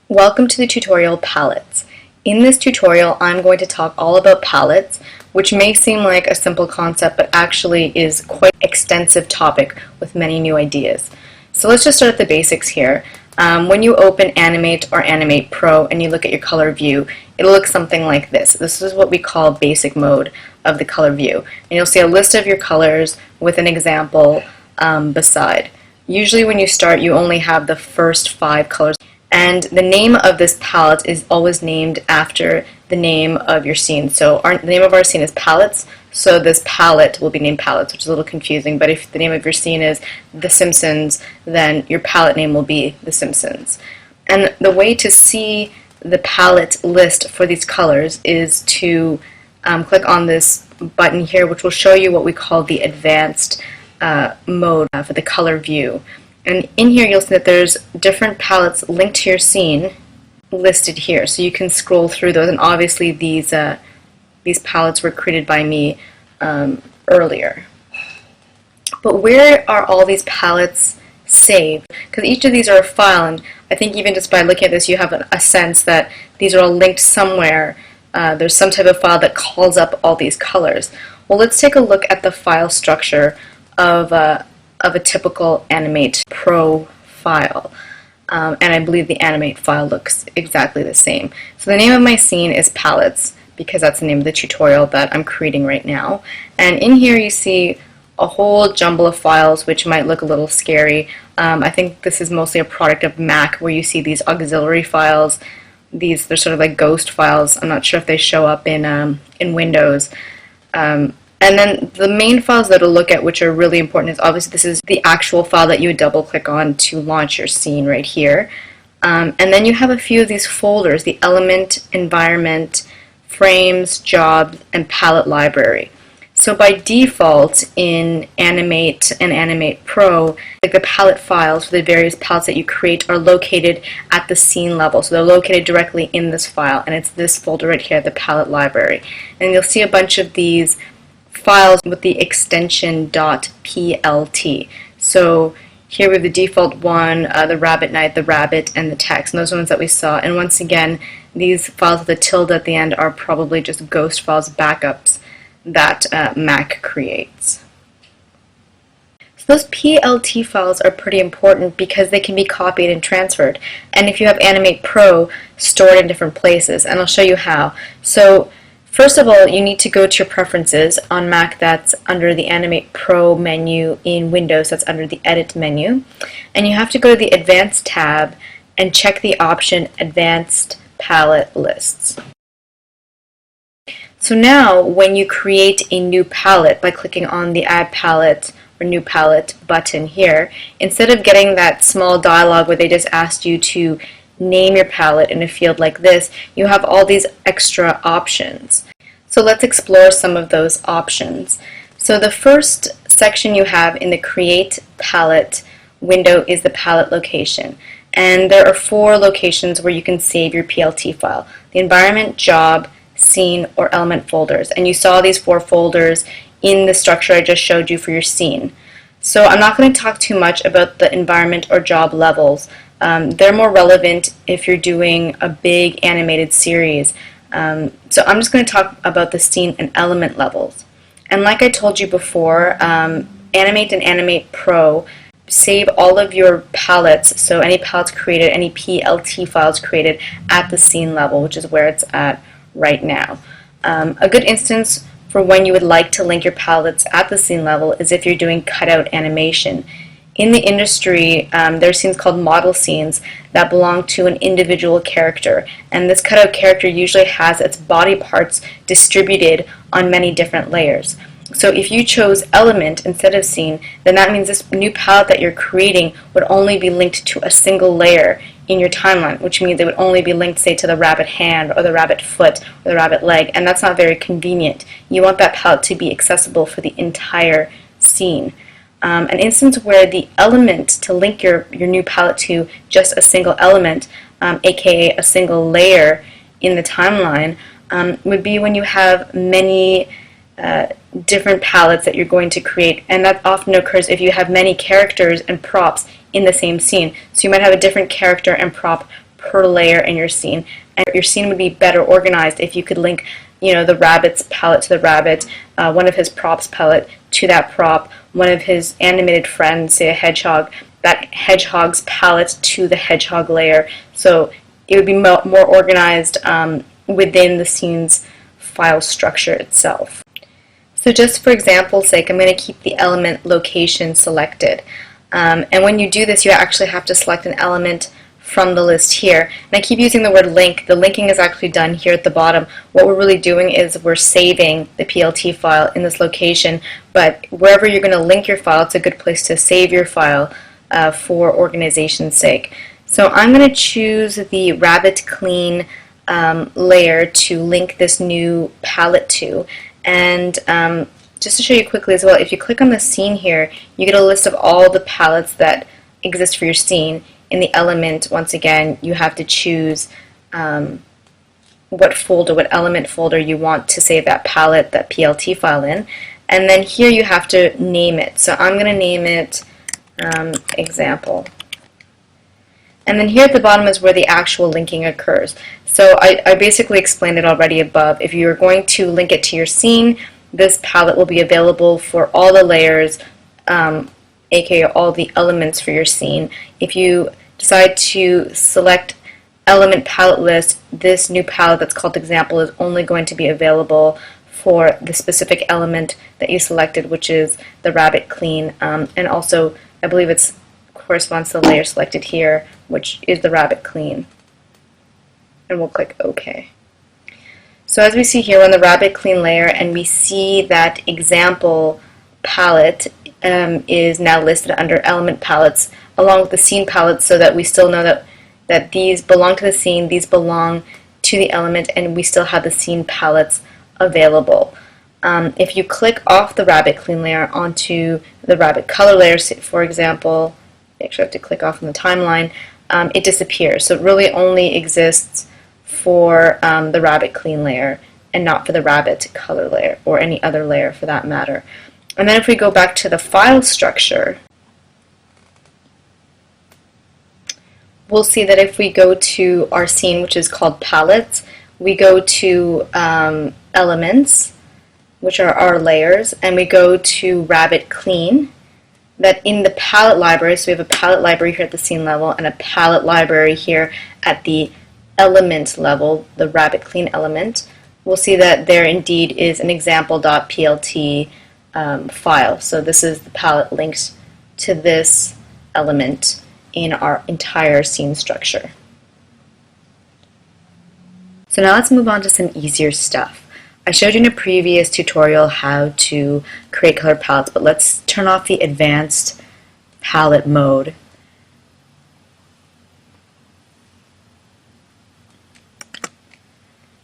Welcome to the tutorial Palettes. In this tutorial, I'm going to talk all about palettes, which may seem like a simple concept, but actually is quite an extensive topic with many new ideas. So let's just start at the basics here. When you open Animate or Animate Pro and you look at your color view, it'll look something like this. This is what we call basic mode of the color view. And you'll see a list of your colors with an example beside. Usually when you start, you only have the first 5 colors. And the name of this palette is always named after the name of your scene. So the name of our scene is Palettes, so this palette will be named Palettes, which is a little confusing, but if the name of your scene is The Simpsons, then your palette name will be The Simpsons. And the way to see the palette list for these colors is to click on this button here, which will show you what we call the advanced mode for the color view. And in here you'll see that there's different palettes linked to your scene listed here, so you can scroll through those, and obviously these palettes were created by me earlier. But where are all these palettes saved? Because each of these are a file, and I think even just by looking at this you have a sense that these are all linked somewhere. There's some type of file that calls up all these colors. Well, let's take a look at the file structure of a typical Animate Pro file. And I believe the Animate file looks exactly the same. So the name of my scene is Palettes, because that's the name of the tutorial that I'm creating right now. And in here you see a whole jumble of files which might look a little scary. I think this is mostly a product of Mac, where you see these auxiliary files. They're sort of like ghost files. I'm not sure if they show up in Windows. And then the main files that we'll look at, which are really important, is obviously this is the actual file that you would double click on to launch your scene right here. And then you have a few of these folders: the element, environment, frames, jobs, and palette library. So by default in Animate and Animate Pro, like the palette files for the various palettes that you create are located at the scene level. So they're located directly in this file, and it's this folder right here, the palette library. And you'll see a bunch of these files with the extension .plt. So here we have the default one, the rabbit night, the rabbit, and the text, and those are the ones that we saw. And once again, these files with the tilde at the end are probably just ghost files, backups that Mac creates. So those PLT files are pretty important because they can be copied and transferred. And if you have Animate Pro, stored in different places, and I'll show you how. So first of all, you need to go to your preferences. On Mac, that's under the Animate Pro menu. In Windows, that's under the Edit menu. And you have to go to the Advanced tab and check the option Advanced Palette Lists. So now, when you create a new palette by clicking on the Add Palette or New Palette button here, instead of getting that small dialog where they just asked you to name your palette in a field like this, you have all these extra options. So let's explore some of those options. So the first section you have in the Create Palette window is the palette location. And there are 4 locations where you can save your PLT file: the environment, job, scene, or element folders. And you saw these 4 folders in the structure I just showed you for your scene. So I'm not going to talk too much about the environment or job levels. They're more relevant if you're doing a big animated series. So I'm just going to talk about the scene and element levels. And like I told you before, Animate and Animate Pro save all of your palettes, so any palettes created, any PLT files created at the scene level, which is where it's at right now. A good instance for when you would like to link your palettes at the scene level is if you're doing cutout animation. In the industry, there are scenes called model scenes that belong to an individual character, and this cutout character usually has its body parts distributed on many different layers. So if you chose element instead of scene, then that means this new palette that you're creating would only be linked to a single layer in your timeline, which means it would only be linked, say, to the rabbit hand or the rabbit foot or the rabbit leg, and that's not very convenient. You want that palette to be accessible for the entire scene. An instance where the element to link your new palette to just a single element, aka a single layer in the timeline, would be when you have many different palettes that you're going to create, and that often occurs if you have many characters and props in the same scene. So you might have a different character and prop per layer in your scene. And your scene would be better organized if you could link, the rabbit's palette to the rabbit, one of his props palette to that prop, one of his animated friends, say a hedgehog, that hedgehog's palette to the hedgehog layer. So it would be more organized within the scene's file structure itself. So just for example's sake, I'm going to keep the element location selected. And when you do this, you actually have to select an element from the list here. And I keep using the word link. The linking is actually done here at the bottom. What we're really doing is we're saving the PLT file in this location, but wherever you're going to link your file, it's a good place to save your file for organization's sake. So I'm going to choose the Rabbit Clean layer to link this new palette to. And just to show you quickly as well, if you click on the scene here, you get a list of all the palettes that exist for your scene. In the element, once again, you have to choose what element folder you want to save that palette, that PLT file in. And then here you have to name it. So I'm going to name it example. And then here at the bottom is where the actual linking occurs. So I basically explained it already above. If you're going to link it to your scene, this palette will be available for all the layers, aka all the elements for your scene. If you decide to select element palette list, this new palette that's called example is only going to be available for the specific element that you selected, which is the Rabbit Clean. And also, I believe it corresponds to the layer selected here, which is the Rabbit Clean. And we'll click OK. So as we see here, we're on the Rabbit Clean layer, and we see that example palette is now listed under element palettes along with the scene palettes, so that we still know that these belong to the scene, these belong to the element, and we still have the scene palettes available. If you click off the Rabbit Clean layer onto the Rabbit Color layer, for example, you actually have to click off on the timeline, it disappears. So it really only exists for the Rabbit Clean layer and not for the Rabbit Color layer or any other layer for that matter. And then if we go back to the file structure, we'll see that if we go to our scene, which is called palettes, we go to elements, which are our layers, and we go to Rabbit Clean, that in the palette library, so we have a palette library here at the scene level and a palette library here at the element level, the Rabbit Clean element, we'll see that there indeed is an example.plt file. So this is the palette linked to this element in our entire scene structure. So now let's move on to some easier stuff. I showed you in a previous tutorial how to create color palettes, but let's turn off the advanced palette mode.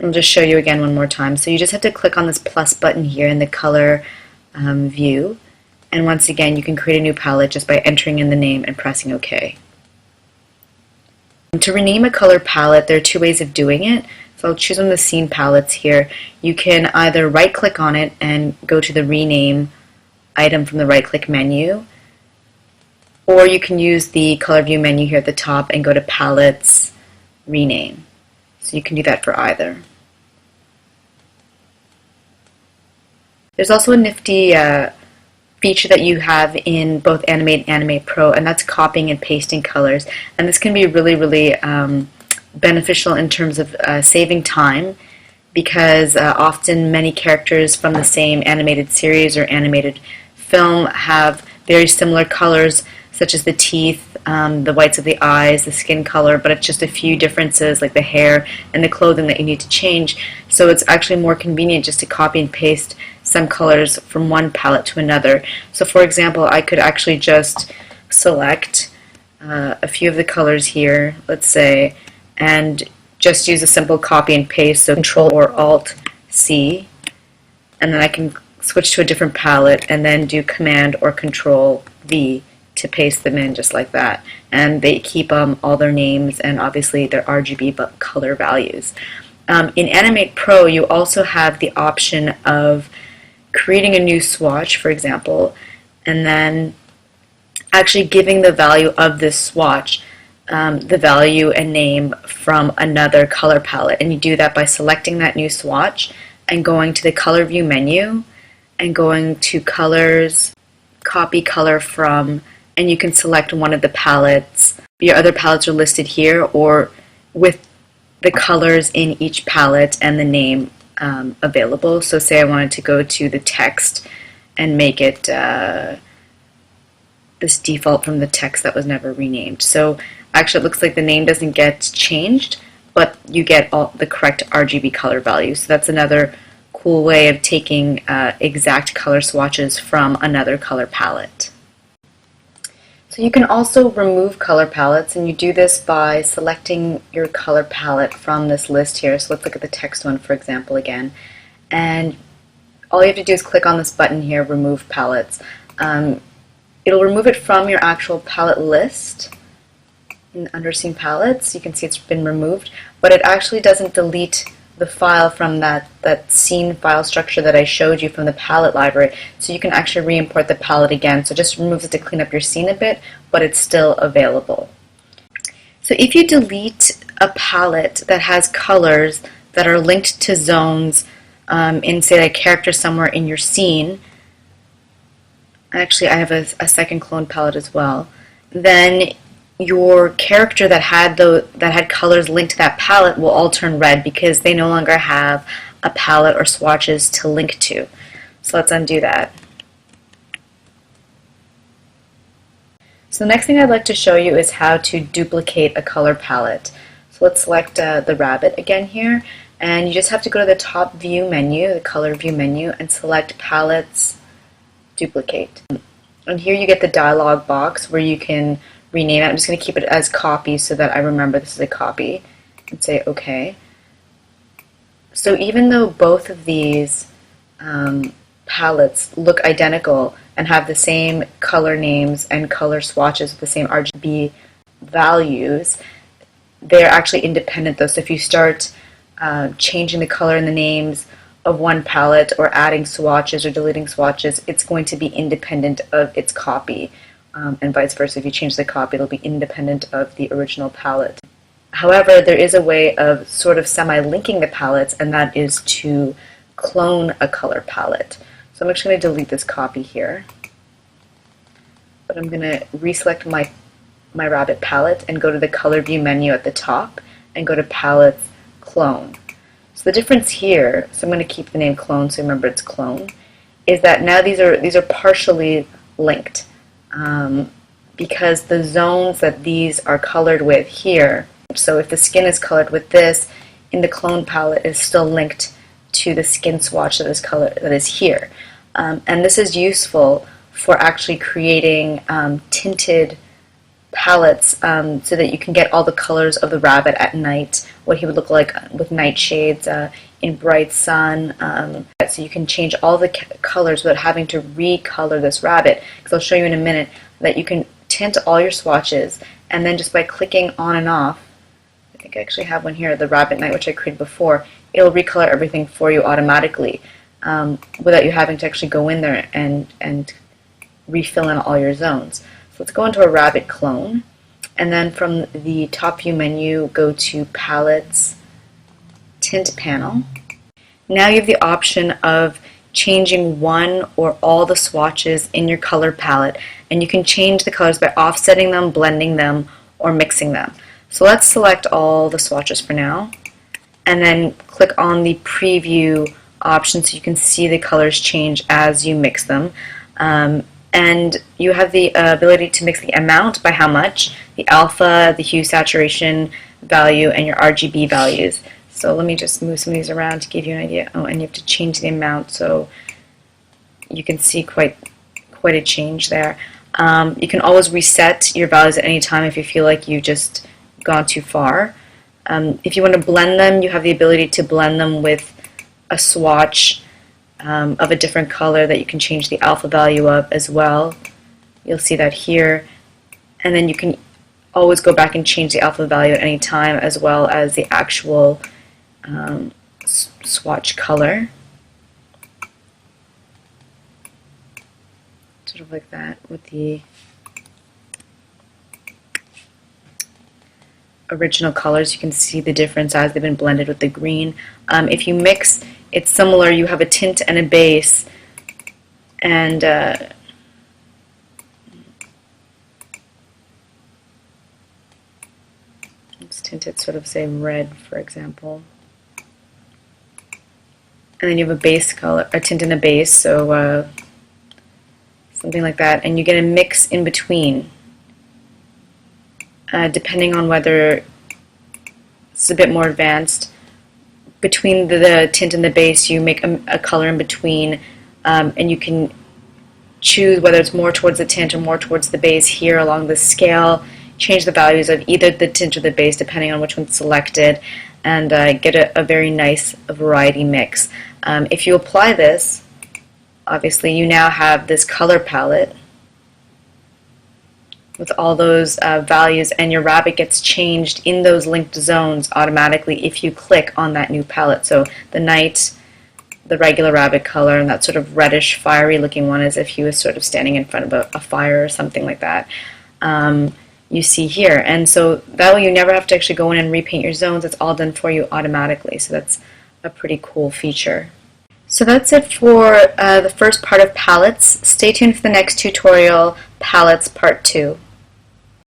I'll just show you again one more time. So you just have to click on this plus button here in the color view, and once again you can create a new palette just by entering in the name and pressing OK. To rename a color palette, there are two ways of doing it. So I'll choose one of the scene palettes here. You can either right click on it and go to the rename item from the right click menu, or you can use the color view menu here at the top and go to palettes, rename. So you can do that for either. There's also a nifty feature that you have in both Animate and Animate Pro, and that's copying and pasting colors. And this can be really beneficial in terms of saving time, because often many characters from the same animated series or animated film have very similar colors, such as the teeth, the whites of the eyes, the skin color, but it's just a few differences like the hair and the clothing that you need to change. So it's actually more convenient just to copy and paste some colors from one palette to another. So for example, I could actually just select a few of the colors here, let's say, and just use a simple copy and paste, so Control or Alt C, and then I can switch to a different palette and then do Command or Control V to paste them in just like that. And they keep all their names and obviously their RGB color values. In Animate Pro, you also have the option of creating a new swatch, for example, and then actually giving the value of this swatch the value and name from another color palette. And you do that by selecting that new swatch and going to the color view menu and going to colors, copy color from, and you can select one of the palettes. Your other palettes are listed here, or with the colors in each palette and the name available. So say I wanted to go to the text and make it this default from the text that was never renamed. So actually it looks like the name doesn't get changed, but you get all the correct RGB color values. So that's another cool way of taking exact color swatches from another color palette. So you can also remove color palettes, and you do this by selecting your color palette from this list here. So let's look at the text one, for example, again. And all you have to do is click on this button here, Remove Palettes. It'll remove it from your actual palette list. Under Scene Palettes, you can see it's been removed, but it actually doesn't delete the file from that scene file structure that I showed you from the palette library. So you can actually re-import the palette again. So it just removes it to clean up your scene a bit, but it's still available. So if you delete a palette that has colors that are linked to zones in, say, a character somewhere in your scene, actually I have a second clone palette as well, then your character that had colors linked to that palette will all turn red because they no longer have a palette or swatches to link to. So let's undo that. So the next thing I'd like to show you is how to duplicate a color palette. So let's select the rabbit again here, and you just have to go to the top view menu, the color view menu, and select Palettes, Duplicate. And here you get the dialog box where you can rename it. I'm just going to keep it as copy so that I remember this is a copy, and say OK. So even though both of these palettes look identical and have the same color names and color swatches with the same RGB values, they're actually independent though. So if you start changing the color and the names of one palette or adding swatches or deleting swatches, it's going to be independent of its copy. And vice versa. If you change the copy, it'll be independent of the original palette. However, there is a way of sort of semi-linking the palettes, and that is to clone a color palette. So I'm actually going to delete this copy here. But I'm going to reselect my rabbit palette and go to the color view menu at the top and go to Palettes, Clone. So the difference here, so I'm going to keep the name Clone so remember it's Clone, is that now these are partially linked. Because the zones that these are colored with here, so if the skin is colored with this, in the clone palette is still linked to the skin swatch that is here. And this is useful for actually creating tinted palettes so that you can get all the colors of the rabbit at night, what he would look like with night shades in bright sun. So you can change all the colors without having to recolor this rabbit, because I'll show you in a minute that you can tint all your swatches, and then just by clicking on and off, I think I actually have one here, the rabbit night, which I created before, it'll recolor everything for you automatically without you having to actually go in there and refill in all your zones. So let's go into a rabbit clone, and then from the top view menu, go to Palettes, Tint Panel. Now you have the option of changing one or all the swatches in your color palette, and you can change the colors by offsetting them, blending them, or mixing them. So let's select all the swatches for now, and then click on the preview option so you can see the colors change as you mix them. And you have the ability to mix the amount by how much, the alpha, the hue saturation value, and your RGB values. So let me just move some of these around to give you an idea. Oh, and you have to change the amount so you can see quite a change there. You can always reset your values at any time if you feel like you've just gone too far. If you want to blend them, you have the ability to blend them with a swatch of a different color that you can change the alpha value of as well. You'll see that here. And then you can always go back and change the alpha value at any time, as well as the actual swatch color. Sort of like that with the original colors. You can see the difference as they've been blended with the green. If you mix, it's similar. You have a tint and a base, and let's tint it sort of, say, red, for example. And then you have a base color, a tint and a base, so something like that. And you get a mix in between. Depending on whether it's a bit more advanced, between the tint and the base you make a color in between, and you can choose whether it's more towards the tint or more towards the base here along the scale. Change the values of either the tint or the base depending on which one's selected, and get a very nice variety mix. If you apply this, obviously you now have this color palette with all those values, and your rabbit gets changed in those linked zones automatically if you click on that new palette. So the night, the regular rabbit color, and that sort of reddish fiery looking one as if he was sort of standing in front of a fire or something like that, you see here. And so that way you never have to actually go in and repaint your zones. It's all done for you automatically, so that's a pretty cool feature. So that's it for the first part of palettes. Stay tuned for the next tutorial, Palettes Part 2.